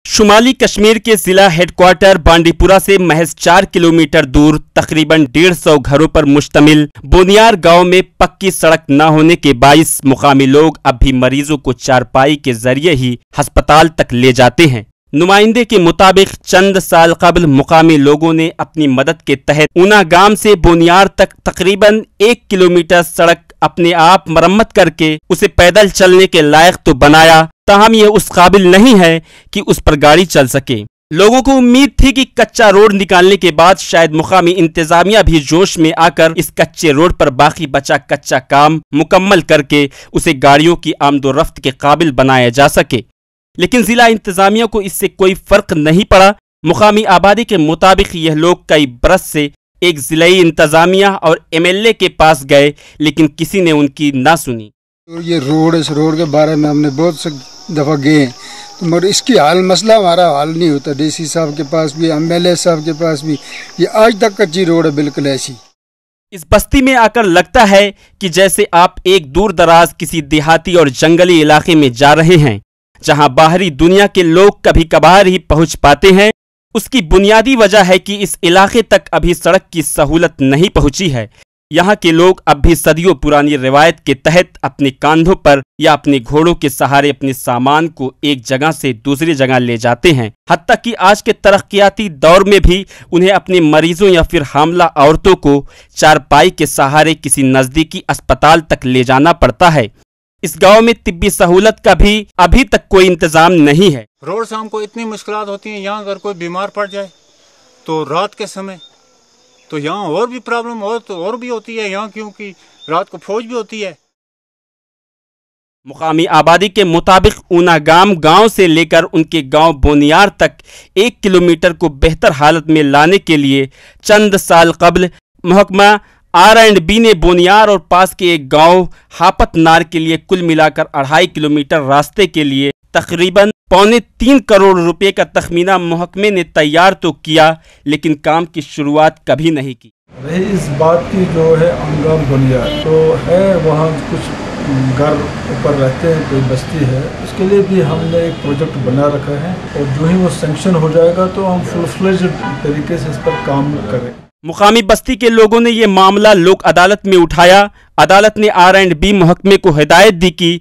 शुमाली कश्मीर के जिला हेडक्वार्टर बांडीपुरा से महज 4 किलोमीटर दूर तकरीबन 150 घरों पर मुश्तमिल बोनियार गांव में पक्की सड़क न होने के बाइस मुकामी लोग अब भी मरीजों को चारपाई के जरिए ही अस्पताल तक ले जाते हैं। नुमाइंदे के मुताबिक चंद साल कबल मुकामी लोगों ने अपनी मदद के तहत ऊना गांव से बोनियार तक तकरीबन 1 किलोमीटर सड़क अपने आप मरम्मत करके उसे पैदल चलने के लायक तो बनाया, ताहम यह उस काबिल नहीं है कि उस पर गाड़ी चल सके। लोगों को उम्मीद थी कि कच्चा रोड निकालने के बाद शायद मुकामी इंतजामिया भी जोश में आकर इस कच्चे रोड पर बाकी बचा कच्चा काम मुकम्मल करके उसे गाड़ियों की आमदोरफ्त के काबिल बनाया जा सके, लेकिन जिला इंतजामिया को इससे कोई फर्क नहीं पड़ा। मुकामी आबादी के मुताबिक यह लोग कई बरस से एक जिलाई इंतजामिया और MLA के पास गए, लेकिन किसी ने उनकी ना सुनी। तो ये रोड, इस रोड के बारे में हमने बहुत से दफ़ा गए, तो मगर इसकी मसला हमारा हल नहीं होता। DC साहब के पास भी, MLA साहब के पास भी, ये आज तक कच्ची रोड है बिल्कुल ऐसी। इस बस्ती में आकर लगता है कि जैसे आप एक दूर दराज किसी देहाती और जंगली इलाके में जा रहे हैं, जहां बाहरी दुनिया के लोग कभी कभार ही पहुंच पाते हैं। उसकी बुनियादी वजह है कि इस इलाके तक अभी सड़क की सहूलत नहीं पहुंची है। यहाँ के लोग अब भी सदियों पुरानी रिवायत के तहत अपने कांधों पर या अपने घोड़ों के सहारे अपने सामान को एक जगह से दूसरी जगह ले जाते हैं। हत्ता कि आज के तरक्याती दौर में भी उन्हें अपने मरीजों या फिर हामला औरतों को चारपाई के सहारे किसी नज़दीकी अस्पताल तक ले जाना पड़ता है। इस गांव में तिब्बी सहूलत का भी अभी तक कोई इंतजाम नहीं है। रोड से हमको इतनी मुश्किलात होती हैं, यहाँ अगर कोई बीमार पड़ जाए तो रात के समय तो यहाँ और भी प्रॉब्लम और भी होती है यहाँ, क्योंकि रात को फौज भी होती है। मुकामी आबादी के मुताबिक ऊना गांव से लेकर उनके गांव बोनियार तक 1 किलोमीटर को बेहतर हालत में लाने के लिए चंद साल कबल महकमा R&B ने बोनियार और पास के एक गांव हापत नार के लिए कुल मिलाकर 2.5 किलोमीटर रास्ते के लिए तकरीबन 2.25 करोड़ रुपए का तखमीना महकमे ने तैयार तो किया, लेकिन काम की शुरुआत कभी नहीं की। रही इस बात की जो है अंगाम बोनियार तो है, वहाँ कुछ घर ऊपर रहते हैं, कोई बस्ती है, उसके लिए भी हमने एक प्रोजेक्ट बना रखा है और जो ही वो सैंक्शन हो जाएगा तो हम फुल फ्लेज्ड तरीके से इस पर काम करें। मुकामी बस्ती के लोगों ने यह मामला लोक अदालत में उठाया। अदालत ने R&B महकमे को हिदायत दी कि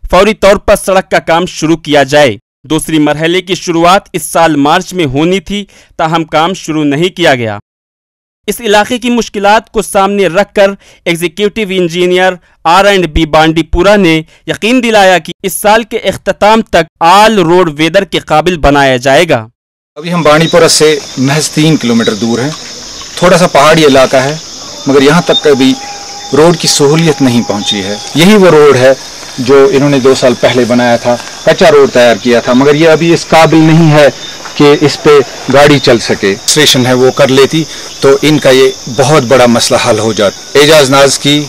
फौरी तौर पर सड़क का काम शुरू किया जाए। दूसरी मरहले की शुरुआत इस साल मार्च में होनी थी, ताहम काम शुरू नहीं किया गया। इस इलाके की मुश्किलात को सामने रखकर एग्जीक्यूटिव इंजीनियर R&B बांडीपुरा ने यकीन दिलाया कि इस साल के इख्तिताम तक आल रोड वेदर के काबिल बनाया जाएगा। अभी हम बांडीपुरा से महज 3 किलोमीटर दूर हैं। थोड़ा सा पहाड़ी इलाका है, मगर यहाँ तक कभी रोड की सहूलियत नहीं पहुँची है। यही वो रोड है जो इन्होंने 2 साल पहले बनाया था, कच्चा रोड तैयार किया था, मगर ये अभी इस काबिल नहीं है कि इस पे गाड़ी चल सके। स्टेशन है वो कर लेती तो इनका ये बहुत बड़ा मसला हल हो जाता। एजाज नाज की,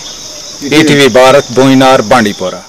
ATV भारत, बोनियार, बांडीपुरा।